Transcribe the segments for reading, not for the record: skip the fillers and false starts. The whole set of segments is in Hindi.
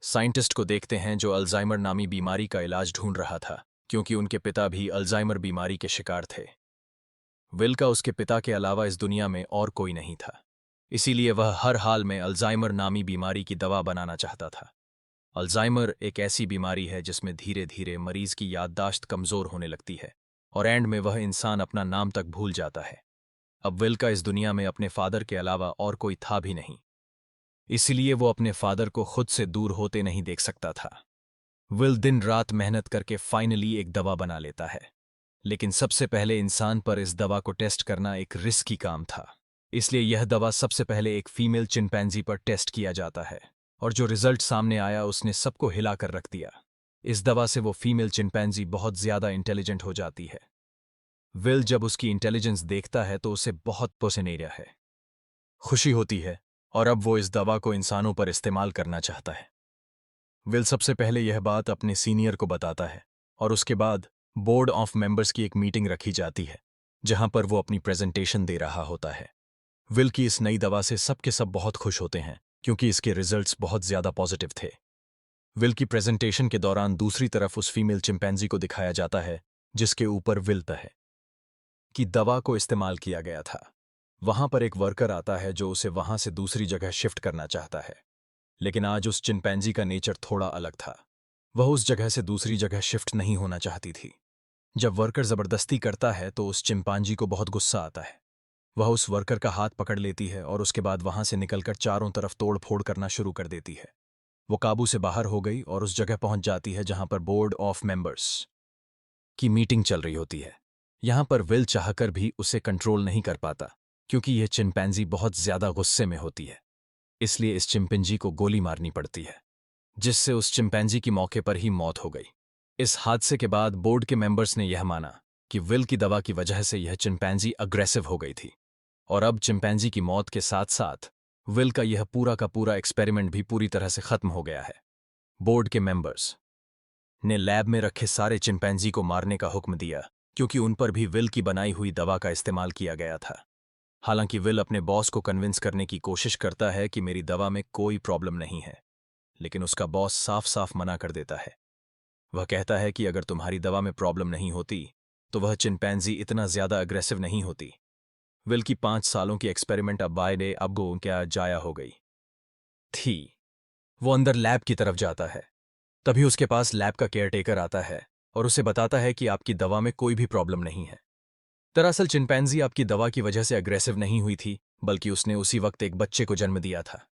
साइंटिस्ट को देखते हैं जो अल्जाइमर नामी बीमारी का इलाज ढूंढ रहा था, क्योंकि उनके पिता भी अल्जाइमर बीमारी के शिकार थे। विल का उसके पिता के अलावा इस दुनिया में और कोई नहीं था, इसीलिए वह हर हाल में अल्जाइमर नामी बीमारी की दवा बनाना चाहता था। अल्जाइमर एक ऐसी बीमारी है जिसमें धीरे धीरे मरीज की याददाश्त कमजोर होने लगती है और एंड में वह इंसान अपना नाम तक भूल जाता है। अब विल का इस दुनिया में अपने फादर के अलावा और कोई था भी नहीं, इसलिए वो अपने फादर को खुद से दूर होते नहीं देख सकता था। विल दिन रात मेहनत करके फाइनली एक दवा बना लेता है, लेकिन सबसे पहले इंसान पर इस दवा को टेस्ट करना एक रिस्की काम था। इसलिए यह दवा सबसे पहले एक फीमेल चिंपैंजी पर टेस्ट किया जाता है, और जो रिजल्ट सामने आया उसने सबको हिलाकर रख दिया। इस दवा से वो फीमेल चिंपैंजी बहुत ज्यादा इंटेलिजेंट हो जाती है। विल जब उसकी इंटेलिजेंस देखता है तो उसे बहुत पसंद है, खुशी होती है, और अब वो इस दवा को इंसानों पर इस्तेमाल करना चाहता है। विल सबसे पहले यह बात अपने सीनियर को बताता है, और उसके बाद बोर्ड ऑफ मेंबर्स की एक मीटिंग रखी जाती है, जहां पर वो अपनी प्रेजेंटेशन दे रहा होता है। विल की इस नई दवा से सब के सब बहुत खुश होते हैं, क्योंकि इसके रिजल्ट्स बहुत ज्यादा पॉजिटिव थे। विल की प्रेजेंटेशन के दौरान दूसरी तरफ उस फीमेल चिंपैंजी को दिखाया जाता है जिसके ऊपर विल है कि दवा को इस्तेमाल किया गया था। वहां पर एक वर्कर आता है जो उसे वहां से दूसरी जगह शिफ्ट करना चाहता है, लेकिन आज उस चिंपैंजी का नेचर थोड़ा अलग था। वह उस जगह से दूसरी जगह शिफ्ट नहीं होना चाहती थी। जब वर्कर जबरदस्ती करता है तो उस चिंपैंजी को बहुत गुस्सा आता है। वह उस वर्कर का हाथ पकड़ लेती है और उसके बाद वहां से निकलकर चारों तरफ तोड़ फोड़ करना शुरू कर देती है। वो काबू से बाहर हो गई और उस जगह पहुंच जाती है जहां पर बोर्ड ऑफ मेंबर्स की मीटिंग चल रही होती है। यहां पर विल चाहकर भी उसे कंट्रोल नहीं कर पाता, क्योंकि यह चिंपैंजी बहुत ज्यादा गुस्से में होती है। इसलिए इस चिंपैंजी को गोली मारनी पड़ती है, जिससे उस चिंपैंजी की मौके पर ही मौत हो गई। इस हादसे के बाद बोर्ड के मेंबर्स ने यह माना कि विल की दवा की वजह से यह चिंपैंजी अग्रेसिव हो गई थी, और अब चिंपैंजी की मौत के साथ साथ विल का यह पूरा का पूरा एक्सपेरिमेंट भी पूरी तरह से खत्म हो गया है। बोर्ड के मेंबर्स ने लैब में रखे सारे चिंपैंजी को मारने का हुक्म दिया, क्योंकि उन पर भी विल की बनाई हुई दवा का इस्तेमाल किया गया था। हालांकि विल अपने बॉस को कन्विंस करने की कोशिश करता है कि मेरी दवा में कोई प्रॉब्लम नहीं है, लेकिन उसका बॉस साफ साफ मना कर देता है। वह कहता है कि अगर तुम्हारी दवा में प्रॉब्लम नहीं होती तो वह चिंपैंजी इतना ज्यादा अग्रेसिव नहीं होती। विल की 5 सालों की एक्सपेरिमेंट अब बाय डे अब गो क्या जाया हो गई थी। वो अंदर लैब की तरफ जाता है, तभी उसके पास लैब का केयरटेकर आता है और उसे बताता है कि आपकी दवा में कोई भी प्रॉब्लम नहीं है। दरअसल चिंपैंजी आपकी दवा की वजह से अग्रेसिव नहीं हुई थी, बल्कि उसने उसी वक्त एक बच्चे को जन्म दिया था,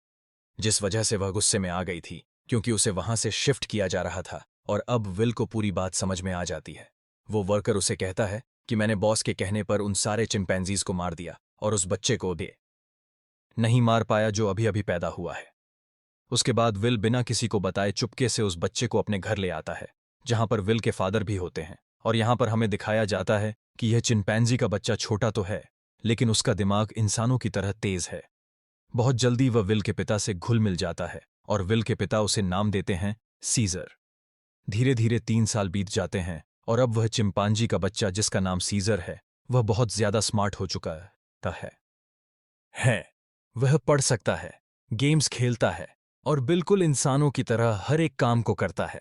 जिस वजह से वह गुस्से में आ गई थी, क्योंकि उसे वहां से शिफ्ट किया जा रहा था। और अब विल को पूरी बात समझ में आ जाती है। वो वर्कर उसे कहता है कि मैंने बॉस के कहने पर उन सारे चिंपैंजीज को मार दिया और उस बच्चे को भी नहीं मार पाया जो अभी अभी पैदा हुआ है। उसके बाद विल बिना किसी को बताए चुपके से उस बच्चे को अपने घर ले आता है, जहां पर विल के फादर भी होते हैं। और यहां पर हमें दिखाया जाता है कि यह चिंपैंजी का बच्चा छोटा तो है, लेकिन उसका दिमाग इंसानों की तरह तेज है। बहुत जल्दी वह विल के पिता से घुल मिल जाता है और विल के पिता उसे नाम देते हैं सीजर। धीरे धीरे 3 साल बीत जाते हैं और अब वह चिंपांजी का बच्चा जिसका नाम सीजर है, वह बहुत ज्यादा स्मार्ट हो चुका है। वह पढ़ सकता है, गेम्स खेलता है और बिल्कुल इंसानों की तरह हर एक काम को करता है।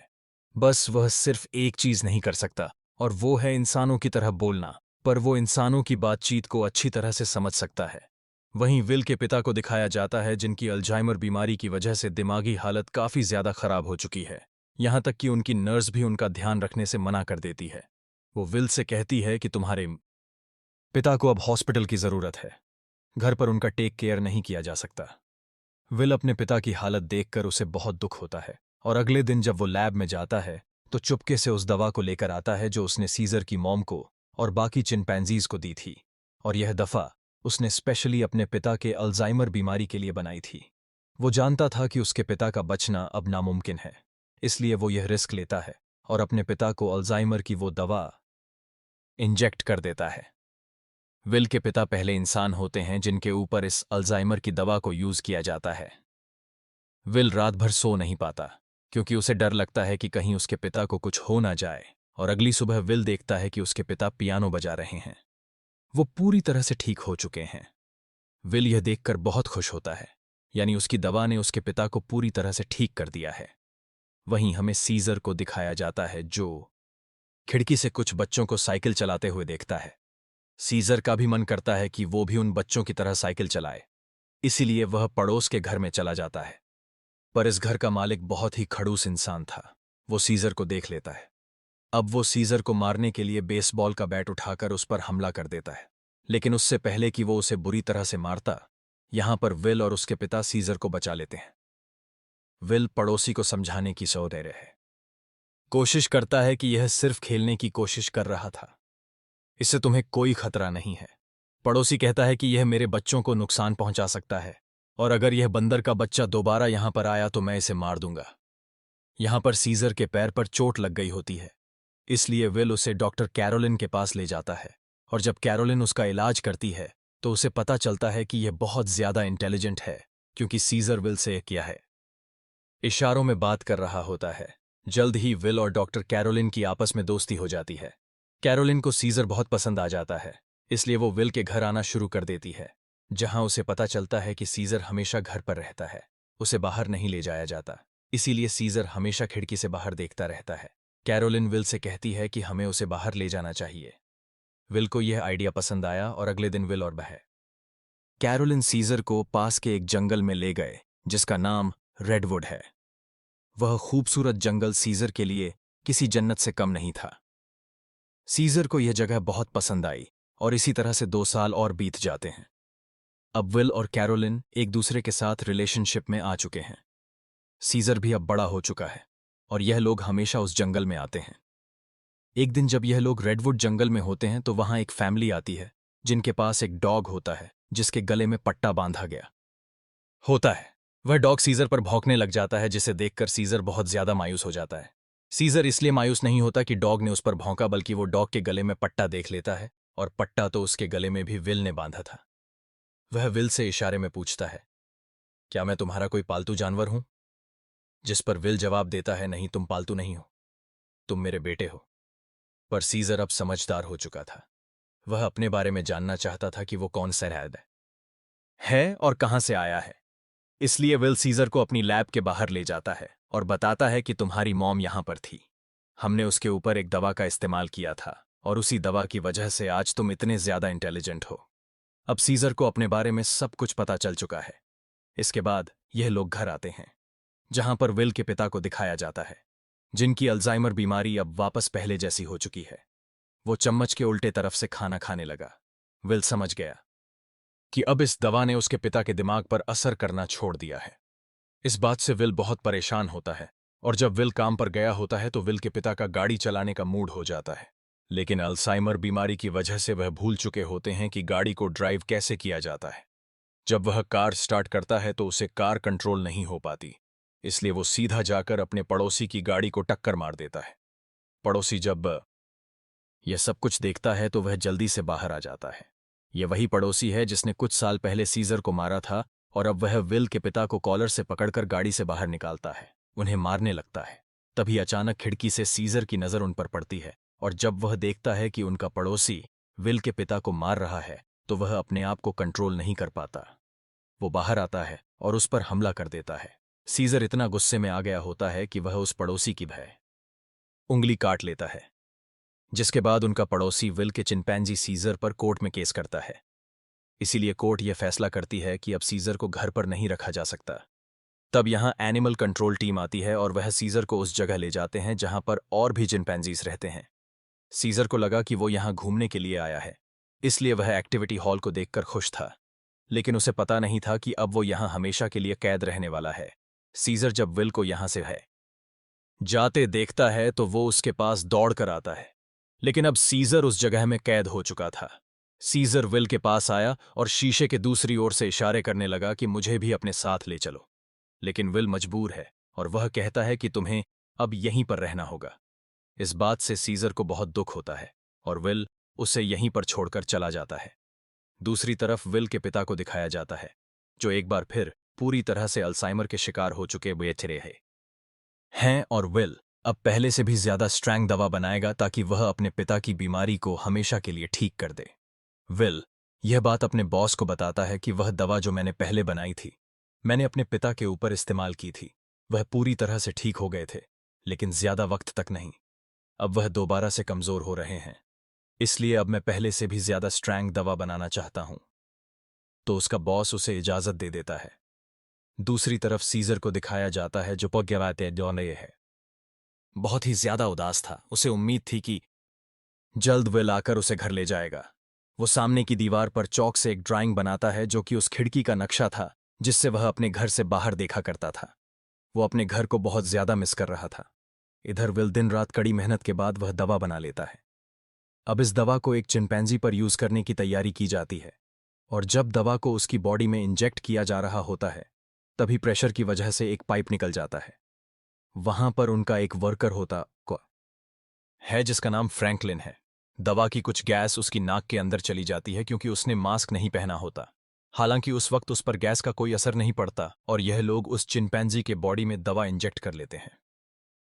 बस वह सिर्फ एक चीज नहीं कर सकता, और वो है इंसानों की तरह बोलना। पर वो इंसानों की बातचीत को अच्छी तरह से समझ सकता है। वहीं विल के पिता को दिखाया जाता है जिनकी अल्जाइमर बीमारी की वजह से दिमागी हालत काफी ज्यादा खराब हो चुकी है, यहां तक कि उनकी नर्स भी उनका ध्यान रखने से मना कर देती है। वो विल से कहती है कि तुम्हारे पिता को अब हॉस्पिटल की जरूरत है, घर पर उनका टेक केयर नहीं किया जा सकता। विल अपने पिता की हालत देखकर उसे बहुत दुख होता है, और अगले दिन जब वो लैब में जाता है तो चुपके से उस दवा को लेकर आता है जो उसने सीजर की मॉम को और बाकी चिंपैंजीज को दी थी, और यह दफा उसने स्पेशली अपने पिता के अल्जाइमर बीमारी के लिए बनाई थी। वो जानता था कि उसके पिता का बचना अब नामुमकिन है, इसलिए वो यह रिस्क लेता है और अपने पिता को अल्जाइमर की वो दवा इंजेक्ट कर देता है। विल के पिता पहले इंसान होते हैं जिनके ऊपर इस अल्जाइमर की दवा को यूज किया जाता है। विल रात भर सो नहीं पाता, क्योंकि उसे डर लगता है कि कहीं उसके पिता को कुछ हो ना जाए। और अगली सुबह विल देखता है कि उसके पिता पियानो बजा रहे हैं। वो पूरी तरह से ठीक हो चुके हैं। विल यह देखकर बहुत खुश होता है, यानी उसकी दवा ने उसके पिता को पूरी तरह से ठीक कर दिया है। वहीं हमें सीजर को दिखाया जाता है जो खिड़की से कुछ बच्चों को साइकिल चलाते हुए देखता है। सीजर का भी मन करता है कि वो भी उन बच्चों की तरह साइकिल चलाए, इसीलिए वह पड़ोस के घर में चला जाता है। पर इस घर का मालिक बहुत ही खड़ूस इंसान था। वो सीजर को देख लेता है। अब वो सीजर को मारने के लिए बेसबॉल का बैट उठाकर उस पर हमला कर देता है, लेकिन उससे पहले कि वो उसे बुरी तरह से मारता, यहां पर विल और उसके पिता सीजर को बचा लेते हैं। विल पड़ोसी को समझाने की सौह दे रहे हैं। कोशिश करता है कि यह सिर्फ खेलने की कोशिश कर रहा था, इससे तुम्हें कोई खतरा नहीं है। पड़ोसी कहता है कि यह मेरे बच्चों को नुकसान पहुंचा सकता है, और अगर यह बंदर का बच्चा दोबारा यहां पर आया तो मैं इसे मार दूंगा। यहां पर सीजर के पैर पर चोट लग गई होती है, इसलिए विल उसे डॉक्टर कैरोलिन के पास ले जाता है, और जब कैरोलिन उसका इलाज करती है तो उसे पता चलता है कि यह बहुत ज्यादा इंटेलिजेंट है, क्योंकि सीजर विल से किया है इशारों में बात कर रहा होता है। जल्द ही विल और डॉक्टर कैरोलिन की आपस में दोस्ती हो जाती है। कैरोलिन को सीजर बहुत पसंद आ जाता है, इसलिए वो विल के घर आना शुरू कर देती है, जहां उसे पता चलता है कि सीजर हमेशा घर पर रहता है, उसे बाहर नहीं ले जाया जाता, इसीलिए सीजर हमेशा खिड़की से बाहर देखता रहता है। कैरोलिन विल से कहती है कि हमें उसे बाहर ले जाना चाहिए। विल को यह आइडिया पसंद आया और अगले दिन विल और बह कैरोलिन सीजर को पास के एक जंगल में ले गए जिसका नाम रेडवुड है। वह खूबसूरत जंगल सीजर के लिए किसी जन्नत से कम नहीं था। सीजर को यह जगह बहुत पसंद आई और इसी तरह से 2 साल और बीत जाते हैं। अब विल और कैरोलिन एक दूसरे के साथ रिलेशनशिप में आ चुके हैं। सीजर भी अब बड़ा हो चुका है और यह लोग हमेशा उस जंगल में आते हैं। एक दिन जब यह लोग रेडवुड जंगल में होते हैं तो वहां एक फैमिली आती है जिनके पास एक डॉग होता है जिसके गले में पट्टा बांधा गया होता है। वह डॉग सीजर पर भौंकने लग जाता है, जिसे देखकर सीजर बहुत ज्यादा मायूस हो जाता है। सीजर इसलिए मायूस नहीं होता कि डॉग ने उस पर भौंका, बल्कि वो डॉग के गले में पट्टा देख लेता है, और पट्टा तो उसके गले में भी विल ने बांधा था। वह विल से इशारे में पूछता है, क्या मैं तुम्हारा कोई पालतू जानवर हूं? जिस पर विल जवाब देता है, नहीं, तुम पालतू नहीं हो, तुम मेरे बेटे हो। पर सीजर अब समझदार हो चुका था। वह अपने बारे में जानना चाहता था कि वो कौन सा रैद है और कहां से आया है। इसलिए विल सीजर को अपनी लैब के बाहर ले जाता है और बताता है कि तुम्हारी मॉम यहां पर थी। हमने उसके ऊपर एक दवा का इस्तेमाल किया था और उसी दवा की वजह से आज तुम इतने ज्यादा इंटेलिजेंट हो। अब सीजर को अपने बारे में सब कुछ पता चल चुका है। इसके बाद यह लोग घर आते हैं, जहां पर विल के पिता को दिखाया जाता है, जिनकी अल्जाइमर बीमारी अब वापस पहले जैसी हो चुकी है। वो चम्मच के उल्टे तरफ से खाना खाने लगा। विल समझ गया कि अब इस दवा ने उसके पिता के दिमाग पर असर करना छोड़ दिया है। इस बात से विल बहुत परेशान होता है, और जब विल काम पर गया होता है तो विल के पिता का गाड़ी चलाने का मूड हो जाता है, लेकिन अल्जाइमर बीमारी की वजह से वह भूल चुके होते हैं कि गाड़ी को ड्राइव कैसे किया जाता है। जब वह कार स्टार्ट करता है तो उसे कार कंट्रोल नहीं हो पाती, इसलिए वो सीधा जाकर अपने पड़ोसी की गाड़ी को टक्कर मार देता है। पड़ोसी जब यह सब कुछ देखता है तो वह जल्दी से बाहर आ जाता है। यह वही पड़ोसी है जिसने कुछ साल पहले सीजर को मारा था, और अब वह विल के पिता को कॉलर से पकड़कर गाड़ी से बाहर निकालता है, उन्हें मारने लगता है। तभी अचानक खिड़की से सीजर की नजर उन पर पड़ती है, और जब वह देखता है कि उनका पड़ोसी विल के पिता को मार रहा है तो वह अपने आप को कंट्रोल नहीं कर पाता। वो बाहर आता है और उस पर हमला कर देता है। सीजर इतना गुस्से में आ गया होता है कि वह उस पड़ोसी की उंगली काट लेता है, जिसके बाद उनका पड़ोसी विल के चिंपैंजी सीजर पर कोर्ट में केस करता है। इसीलिए कोर्ट यह फैसला करती है कि अब सीजर को घर पर नहीं रखा जा सकता। तब यहां एनिमल कंट्रोल टीम आती है और वह सीजर को उस जगह ले जाते हैं जहां पर और भी चिंपैंजीज रहते हैं। सीजर को लगा कि वो यहां घूमने के लिए आया है, इसलिए वह एक्टिविटी हॉल को देखकर खुश था, लेकिन उसे पता नहीं था कि अब वो यहां हमेशा के लिए कैद रहने वाला है। सीजर जब विल को यहां से जाते देखता है तो वो उसके पास दौड़ कर आता है, लेकिन अब सीजर उस जगह में कैद हो चुका था। सीजर विल के पास आया और शीशे के दूसरी ओर से इशारे करने लगा कि मुझे भी अपने साथ ले चलो, लेकिन विल मजबूर है और वह कहता है कि तुम्हें अब यहीं पर रहना होगा। इस बात से सीजर को बहुत दुख होता है और विल उसे यहीं पर छोड़कर चला जाता है। दूसरी तरफ विल के पिता को दिखाया जाता है, जो एक बार फिर पूरी तरह से अल्जाइमर के शिकार हो चुके बेचारे हैं, और विल अब पहले से भी ज्यादा स्ट्रॉन्ग दवा बनाएगा ताकि वह अपने पिता की बीमारी को हमेशा के लिए ठीक कर दे। विल यह बात अपने बॉस को बताता है कि वह दवा जो मैंने पहले बनाई थी, मैंने अपने पिता के ऊपर इस्तेमाल की थी, वह पूरी तरह से ठीक हो गए थे, लेकिन ज्यादा वक्त तक नहीं। अब वह दोबारा से कमजोर हो रहे हैं, इसलिए अब मैं पहले से भी ज्यादा स्ट्रॉन्ग दवा बनाना चाहता हूं। तो उसका बॉस उसे इजाजत दे देता है। दूसरी तरफ सीजर को दिखाया जाता है जो पग्यवाते डोने है। बहुत ही ज्यादा उदास था। उसे उम्मीद थी कि जल्द विल आकर उसे घर ले जाएगा। वो सामने की दीवार पर चौक से एक ड्राइंग बनाता है जो कि उस खिड़की का नक्शा था जिससे वह अपने घर से बाहर देखा करता था। वो अपने घर को बहुत ज्यादा मिस कर रहा था। इधर विल दिन रात कड़ी मेहनत के बाद वह दवा बना लेता है। अब इस दवा को एक चिंपैंजी पर यूज करने की तैयारी की जाती है, और जब दवा को उसकी बॉडी में इंजेक्ट किया जा रहा होता है तभी प्रेशर की वजह से एक पाइप निकल जाता है। वहां पर उनका एक वर्कर होता है जिसका नाम फ्रैंकलिन है। दवा की कुछ गैस उसकी नाक के अंदर चली जाती है क्योंकि उसने मास्क नहीं पहना होता। हालांकि उस वक्त उस पर गैस का कोई असर नहीं पड़ता और यह लोग उस चिंपैंजी के बॉडी में दवा इंजेक्ट कर लेते हैं,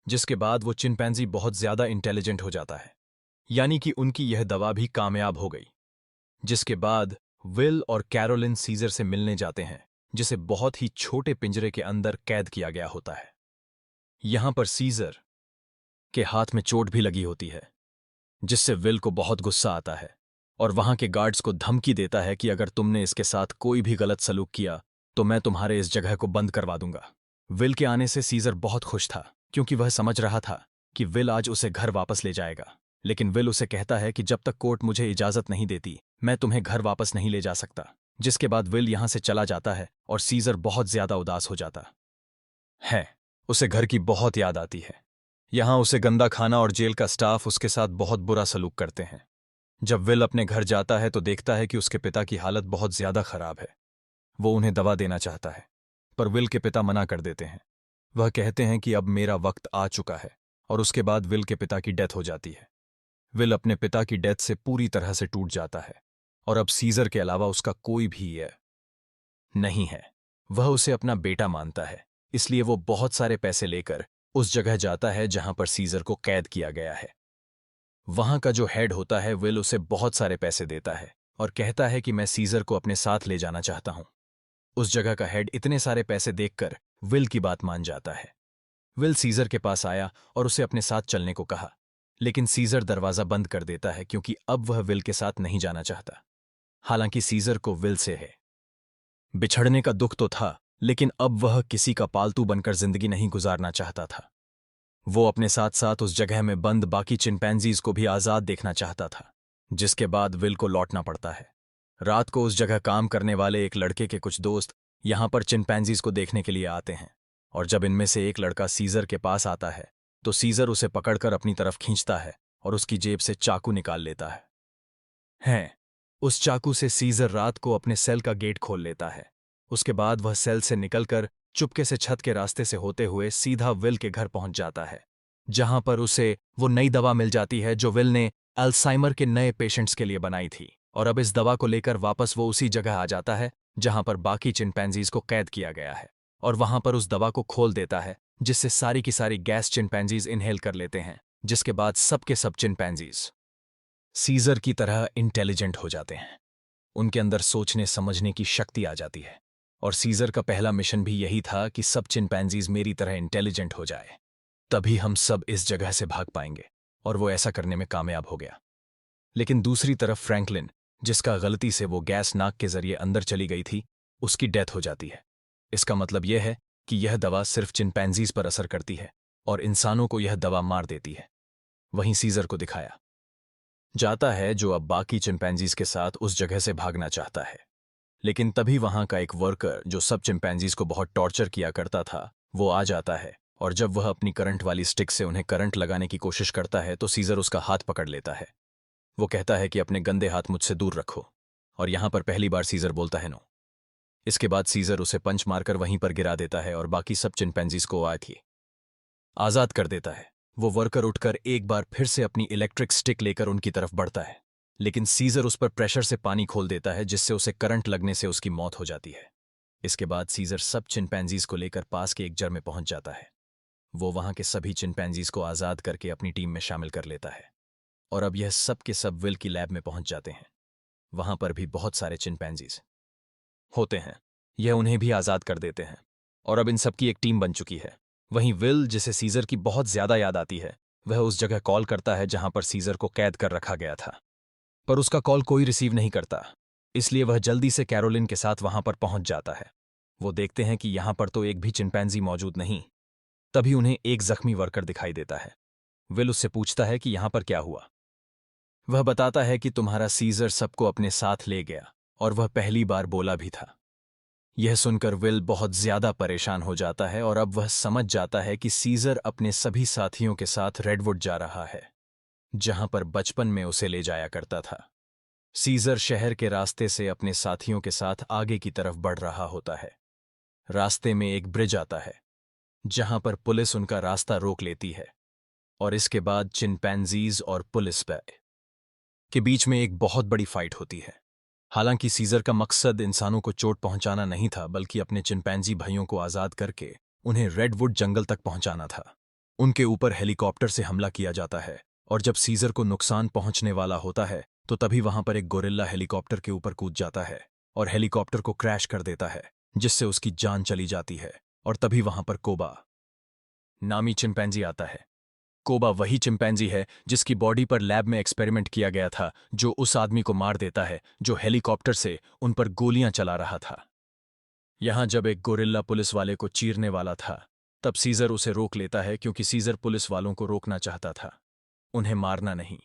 जिसके बाद वो चिंपैंजी बहुत ज्यादा इंटेलिजेंट हो जाता है। यानी कि उनकी यह दवा भी कामयाब हो गई। जिसके बाद विल और कैरोलिन सीजर से मिलने जाते हैं, जिसे बहुत ही छोटे पिंजरे के अंदर कैद किया गया होता है। यहां पर सीजर के हाथ में चोट भी लगी होती है, जिससे विल को बहुत गुस्सा आता है और वहां के गार्ड्स को धमकी देता है कि अगर तुमने इसके साथ कोई भी गलत सलूक किया तो मैं तुम्हारे इस जगह को बंद करवा दूंगा। विल के आने से सीजर बहुत खुश था क्योंकि वह समझ रहा था कि विल आज उसे घर वापस ले जाएगा। लेकिन विल उसे कहता है कि जब तक कोर्ट मुझे इजाजत नहीं देती मैं तुम्हें घर वापस नहीं ले जा सकता। जिसके बाद विल यहां से चला जाता है और सीजर बहुत ज्यादा उदास हो जाता है। उसे घर की बहुत याद आती है। यहां उसे गंदा खाना और जेल का स्टाफ उसके साथ बहुत बुरा सलूक करते हैं। जब विल अपने घर जाता है तो देखता है कि उसके पिता की हालत बहुत ज्यादा खराब है। वो उन्हें दवा देना चाहता है, पर विल के पिता मना कर देते हैं। वह कहते हैं कि अब मेरा वक्त आ चुका है, और उसके बाद विल के पिता की डेथ हो जाती है। विल अपने पिता की डेथ से पूरी तरह से टूट जाता है और अब सीजर के अलावा उसका कोई भी है नहीं है। वह उसे अपना बेटा मानता है, इसलिए वो बहुत सारे पैसे लेकर उस जगह जाता है जहां पर सीजर को कैद किया गया है। वहां का जो हेड होता है विल उसे बहुत सारे पैसे देता है और कहता है कि मैं सीजर को अपने साथ ले जाना चाहता हूं। उस जगह का हेड इतने सारे पैसे देखकर विल की बात मान जाता है। विल सीजर के पास आया और उसे अपने साथ चलने को कहा, लेकिन सीजर दरवाजा बंद कर देता है क्योंकि अब वह विल के साथ नहीं जाना चाहता। हालांकि सीजर को विल से है बिछड़ने का दुख तो था, लेकिन अब वह किसी का पालतू बनकर जिंदगी नहीं गुजारना चाहता था। वो अपने साथ साथ उस जगह में बंद बाकी चिंपैंजीज को भी आजाद देखना चाहता था। जिसके बाद विल को लौटना पड़ता है। रात को उस जगह काम करने वाले एक लड़के के कुछ दोस्त यहां पर चिंपैंजीज को देखने के लिए आते हैं, और जब इनमें से एक लड़का सीजर के पास आता है तो सीजर उसे पकड़कर अपनी तरफ खींचता है और उसकी जेब से चाकू निकाल लेता है। उस चाकू से सीजर रात को अपने सेल का गेट खोल लेता है। उसके बाद वह सेल से निकलकर चुपके से छत के रास्ते से होते हुए सीधा विल के घर पहुंच जाता है, जहां पर उसे वो नई दवा मिल जाती है जो विल ने अल्जाइमर के नए पेशेंट्स के लिए बनाई थी। और अब इस दवा को लेकर वापस वो उसी जगह आ जाता है जहां पर बाकी चिंपैंजीज को कैद किया गया है, और वहां पर उस दवा को खोल देता है जिससे सारी की सारी गैस चिंपैंजीज इनहेल कर लेते हैं। जिसके बाद सबके सब चिंपैंजीज सीजर की तरह इंटेलिजेंट हो जाते हैं। उनके अंदर सोचने समझने की शक्ति आ जाती है, और सीजर का पहला मिशन भी यही था कि सब चिंपैंजीज मेरी तरह इंटेलिजेंट हो जाए, तभी हम सब इस जगह से भाग पाएंगे। और वो ऐसा करने में कामयाब हो गया। लेकिन दूसरी तरफ फ्रैंकलिन, जिसका गलती से वो गैस नाक के जरिए अंदर चली गई थी, उसकी डेथ हो जाती है। इसका मतलब यह है कि यह दवा सिर्फ चिंपैंजीज पर असर करती है और इंसानों को यह दवा मार देती है। वहीं सीजर को दिखाया जाता है जो अब बाकी चिंपैंजीज के साथ उस जगह से भागना चाहता है। लेकिन तभी वहां का एक वर्कर जो सब चिंपैंजीज को बहुत टॉर्चर किया करता था वो आ जाता है, और जब वह अपनी करंट वाली स्टिक से उन्हें करंट लगाने की कोशिश करता है तो सीजर उसका हाथ पकड़ लेता है। वो कहता है कि अपने गंदे हाथ मुझसे दूर रखो, और यहां पर पहली बार सीजर बोलता है नो। इसके बाद सीजर उसे पंच मारकर वहीं पर गिरा देता है और बाकी सब चिंपैंजीज को आजाद कर देता है। वो वर्कर उठकर एक बार फिर से अपनी इलेक्ट्रिक स्टिक लेकर उनकी तरफ बढ़ता है, लेकिन सीजर उस पर प्रेशर से पानी खोल देता है जिससे उसे करंट लगने से उसकी मौत हो जाती है। इसके बाद सीजर सब चिंपैंजीज को लेकर पास के एक जर में पहुंच जाता है। वो वहां के सभी चिंपैंजीज को आजाद करके अपनी टीम में शामिल कर लेता है, और अब यह सब के सब विल की लैब में पहुंच जाते हैं। वहां पर भी बहुत सारे चिंपैंजीज होते हैं। यह उन्हें भी आजाद कर देते हैं, और अब इन सबकी एक टीम बन चुकी है। वहीं विल, जिसे सीजर की बहुत ज्यादा याद आती है, वह उस जगह कॉल करता है जहां पर सीजर को कैद कर रखा गया था। पर उसका कॉल कोई रिसीव नहीं करता, इसलिए वह जल्दी से कैरोलिन के साथ वहां पर पहुंच जाता है। वो देखते हैं कि यहां पर तो एक भी चिंपैंजी मौजूद नहीं। तभी उन्हें एक जख्मी वर्कर दिखाई देता है। विल उससे पूछता है कि यहां पर क्या हुआ। वह बताता है कि तुम्हारा सीजर सबको अपने साथ ले गया, और वह पहली बार बोला भी था। यह सुनकर विल बहुत ज्यादा परेशान हो जाता है और अब वह समझ जाता है कि सीजर अपने सभी साथियों के साथ रेडवुड जा रहा है, जहां पर बचपन में उसे ले जाया करता था। सीजर शहर के रास्ते से अपने साथियों के साथ आगे की तरफ बढ़ रहा होता है। रास्ते में एक ब्रिज आता है, जहां पर पुलिस उनका रास्ता रोक लेती है, और इसके बाद चिंपैंजीज और पुलिस के बीच में एक बहुत बड़ी फाइट होती है। हालांकि सीजर का मकसद इंसानों को चोट पहुंचाना नहीं था, बल्कि अपने चिंपैंजी भाइयों को आजाद करके उन्हें रेडवुड जंगल तक पहुंचाना था। उनके ऊपर हेलीकॉप्टर से हमला किया जाता है, और जब सीजर को नुकसान पहुंचने वाला होता है तो तभी वहां पर एक गोरिल्ला हेलीकॉप्टर के ऊपर कूद जाता है और हेलीकॉप्टर को क्रैश कर देता है, जिससे उसकी जान चली जाती है। और तभी वहां पर कोबा नामी चिंपैंजी आता है। कोबा वही चिंपैंजी है जिसकी बॉडी पर लैब में एक्सपेरिमेंट किया गया था, जो उस आदमी को मार देता है जो हेलीकॉप्टर से उन पर गोलियां चला रहा था। यहां जब एक गोरिल्ला पुलिस वाले को चीरने वाला था, तब सीजर उसे रोक लेता है, क्योंकि सीजर पुलिस वालों को रोकना चाहता था, उन्हें मारना नहीं।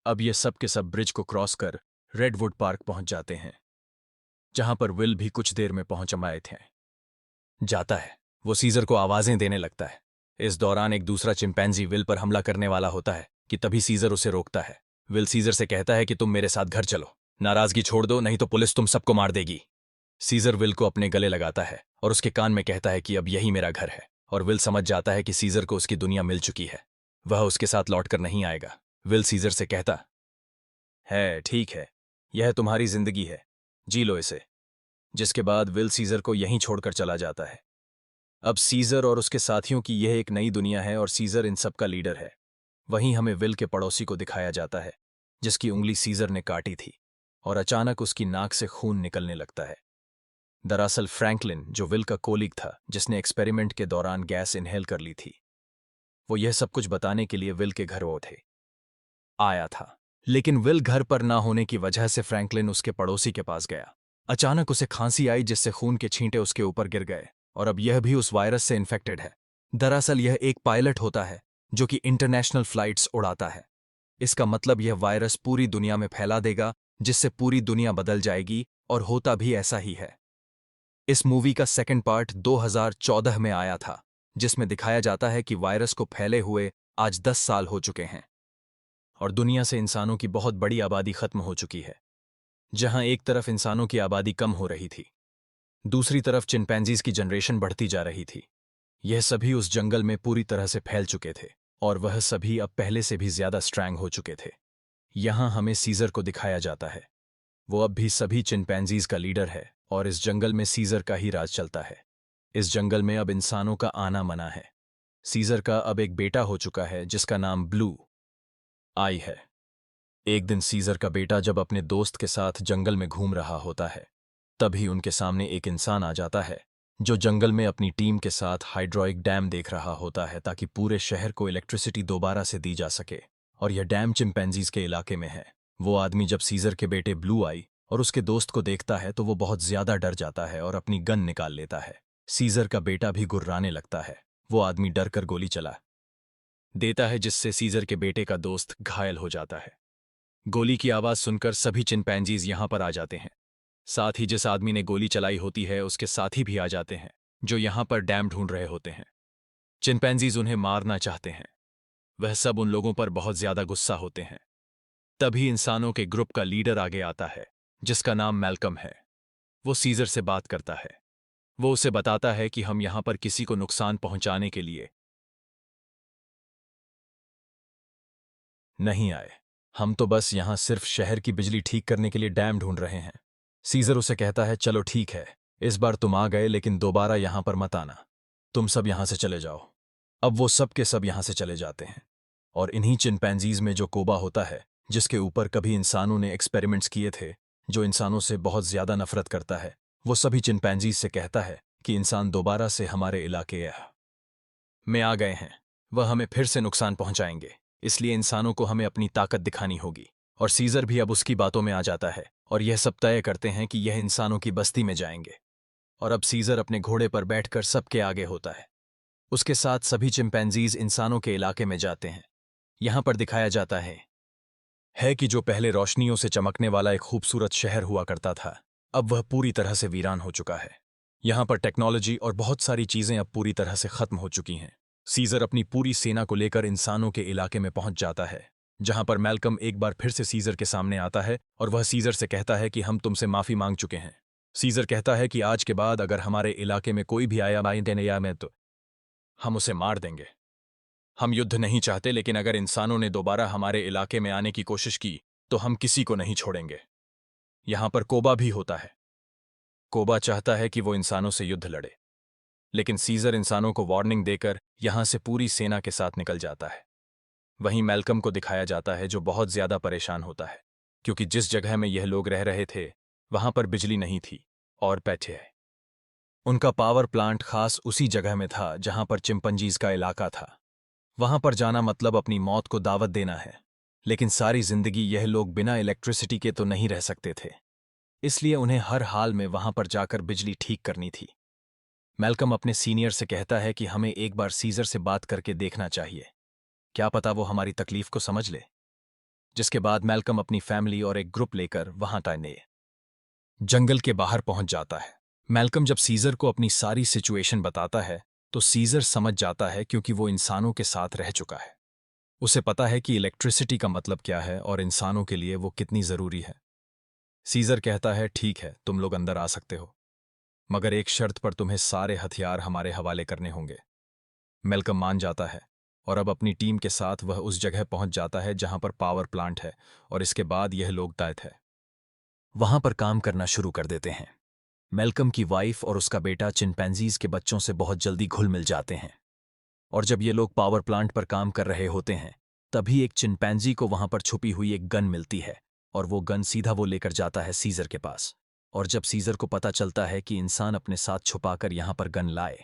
अब ये सब के सब ब्रिज को क्रॉस कर रेडवुड पार्क पहुंच जाते हैं, जहां पर विल भी कुछ देर में पहुंच आए थे। जाता है, वो सीजर को आवाजें देने लगता है। इस दौरान एक दूसरा चिंपैंजी विल पर हमला करने वाला होता है कि तभी सीजर उसे रोकता है। विल सीजर से कहता है कि तुम मेरे साथ घर चलो, नाराजगी छोड़ दो, नहीं तो पुलिस तुम सबको मार देगी। सीजर विल को अपने गले लगाता है और उसके कान में कहता है कि अब यही मेरा घर है, और विल समझ जाता है कि सीजर को उसकी दुनिया मिल चुकी है, वह उसके साथ लौटकर नहीं आएगा। विल सीजर से कहता है, ठीक है, यह तुम्हारी जिंदगी है, जी लो इसे। जिसके बाद विल सीजर को यहीं छोड़कर चला जाता है। अब सीजर और उसके साथियों की यह एक नई दुनिया है और सीजर इन सब का लीडर है। वहीं हमें विल के पड़ोसी को दिखाया जाता है, जिसकी उंगली सीजर ने काटी थी, और अचानक उसकी नाक से खून निकलने लगता है। दरअसल फ्रैंकलिन, जो विल का कोलीग था जिसने एक्सपेरिमेंट के दौरान गैस इनहेल कर ली थी, वो यह सब कुछ बताने के लिए विल के घर वो थे आया था। लेकिन विल घर पर ना होने की वजह से फ्रैंकलिन उसके पड़ोसी के पास गया। अचानक उसे खांसी आई, जिससे खून के छींटे उसके ऊपर गिर गए, और अब यह भी उस वायरस से इन्फेक्टेड है। दरअसल यह एक पायलट होता है जो कि इंटरनेशनल फ्लाइट्स उड़ाता है। इसका मतलब यह वायरस पूरी दुनिया में फैला देगा, जिससे पूरी दुनिया बदल जाएगी, और होता भी ऐसा ही है। इस मूवी का सेकंड पार्ट 2014 में आया था, जिसमें दिखाया जाता है कि वायरस को फैले हुए आज 10 साल हो चुके हैं, और दुनिया से इंसानों की बहुत बड़ी आबादी खत्म हो चुकी है। जहां एक तरफ इंसानों की आबादी कम हो रही थी, दूसरी तरफ चिंपैंजीज की जनरेशन बढ़ती जा रही थी। यह सभी उस जंगल में पूरी तरह से फैल चुके थे, और वह सभी अब पहले से भी ज्यादा स्ट्रैंग हो चुके थे। यहां हमें सीजर को दिखाया जाता है। वो अब भी सभी चिंपैंजीज का लीडर है, और इस जंगल में सीजर का ही राज चलता है। इस जंगल में अब इंसानों का आना मना है। सीजर का अब एक बेटा हो चुका है जिसका नाम ब्लू आई है। एक दिन सीजर का बेटा जब अपने दोस्त के साथ जंगल में घूम रहा होता है, तभी उनके सामने एक इंसान आ जाता है जो जंगल में अपनी टीम के साथ हाइड्रोइक डैम देख रहा होता है, ताकि पूरे शहर को इलेक्ट्रिसिटी दोबारा से दी जा सके, और यह डैम चिंपैंजीज के इलाके में है। वो आदमी जब सीजर के बेटे ब्लू आई और उसके दोस्त को देखता है तो वो बहुत ज्यादा डर जाता है और अपनी गन निकाल लेता है। सीजर का बेटा भी गुर्राने लगता है। वो आदमी डर कर गोली चला देता है, जिससे सीजर के बेटे का दोस्त घायल हो जाता है। गोली की आवाज सुनकर सभी चिंपैंजीज यहां पर आ जाते हैं। साथ ही जिस आदमी ने गोली चलाई होती है उसके साथी भी आ जाते हैं, जो यहां पर डैम ढूंढ रहे होते हैं। चिंपैंजीज उन्हें मारना चाहते हैं। वह सब उन लोगों पर बहुत ज्यादा गुस्सा होते हैं। तभी इंसानों के ग्रुप का लीडर आगे आता है, जिसका नाम मैल्कम है। वो सीजर से बात करता है। वो उसे बताता है कि हम यहां पर किसी को नुकसान पहुंचाने के लिए नहीं आए, हम तो बस यहां सिर्फ शहर की बिजली ठीक करने के लिए डैम ढूंढ रहे हैं। सीजर उसे कहता है, चलो ठीक है, इस बार तुम आ गए, लेकिन दोबारा यहां पर मत आना, तुम सब यहां से चले जाओ। अब वो सब के सब यहां से चले जाते हैं, और इन्हीं चिंपैंजीज में जो कोबा होता है, जिसके ऊपर कभी इंसानों ने एक्सपेरिमेंट्स किए थे, जो इंसानों से बहुत ज्यादा नफरत करता है, वो सभी चिंपैंजीज से कहता है कि इंसान दोबारा से हमारे इलाके में आ गए हैं, वह हमें फिर से नुकसान पहुंचाएंगे। इसलिए इंसानों को हमें अपनी ताकत दिखानी होगी। और सीजर भी अब उसकी बातों में आ जाता है और यह सब तय करते हैं कि यह इंसानों की बस्ती में जाएंगे। और अब सीजर अपने घोड़े पर बैठकर सबके आगे होता है। उसके साथ सभी चिंपैंजीज इंसानों के इलाके में जाते हैं। यहां पर दिखाया जाता है कि जो पहले रोशनियों से चमकने वाला एक खूबसूरत शहर हुआ करता था, अब वह पूरी तरह से वीरान हो चुका है। यहां पर टेक्नोलॉजी और बहुत सारी चीजें अब पूरी तरह से खत्म हो चुकी हैं। सीजर अपनी पूरी सेना को लेकर इंसानों के इलाके में पहुंच जाता है, जहां पर मैल्कम एक बार फिर से सीजर के सामने आता है और वह सीजर से कहता है कि हम तुमसे माफी मांग चुके हैं। सीजर कहता है कि आज के बाद अगर हमारे इलाके में कोई भी आया में तो हम उसे मार देंगे। हम युद्ध नहीं चाहते, लेकिन अगर इंसानों ने दोबारा हमारे इलाके में आने की कोशिश की तो हम किसी को नहीं छोड़ेंगे। यहां पर कोबा भी होता है। कोबा चाहता है कि वो इंसानों से युद्ध लड़े, लेकिन सीजर इंसानों को वार्निंग देकर यहां से पूरी सेना के साथ निकल जाता है। वहीं मैल्कम को दिखाया जाता है, जो बहुत ज्यादा परेशान होता है, क्योंकि जिस जगह में यह लोग रह रहे थे वहां पर बिजली नहीं थी और बैठे है। उनका पावर प्लांट खास उसी जगह में था जहां पर चिंपंजीज का इलाका था। वहां पर जाना मतलब अपनी मौत को दावत देना है, लेकिन सारी जिंदगी यह लोग बिना इलेक्ट्रिसिटी के तो नहीं रह सकते थे, इसलिए उन्हें हर हाल में वहां पर जाकर बिजली ठीक करनी थी। मैल्कम अपने सीनियर से कहता है कि हमें एक बार सीजर से बात करके देखना चाहिए, क्या पता वो हमारी तकलीफ को समझ ले। जिसके बाद मैल्कम अपनी फैमिली और एक ग्रुप लेकर वहां टाइने जंगल के बाहर पहुंच जाता है। मैल्कम जब सीजर को अपनी सारी सिचुएशन बताता है तो सीजर समझ जाता है, क्योंकि वो इंसानों के साथ रह चुका है। उसे पता है कि इलेक्ट्रिसिटी का मतलब क्या है और इंसानों के लिए वो कितनी जरूरी है। सीजर कहता है, ठीक है, तुम लोग अंदर आ सकते हो, मगर एक शर्त पर तुम्हें सारे हथियार हमारे हवाले करने होंगे। मैल्कम मान जाता है और अब अपनी टीम के साथ वह उस जगह पहुंच जाता है जहां पर पावर प्लांट है, और इसके बाद यह लोग तय है वहां पर काम करना शुरू कर देते हैं। मैल्कम की वाइफ और उसका बेटा चिंपैंजीज के बच्चों से बहुत जल्दी घुल मिल जाते हैं, और जब ये लोग पावर प्लांट पर काम कर रहे होते हैं तभी एक चिंपैंजी को वहां पर छुपी हुई एक गन मिलती है, और वो गन सीधा वो लेकर जाता है सीजर के पास। और जब सीजर को पता चलता है कि इंसान अपने साथ छुपाकर यहां पर गन लाए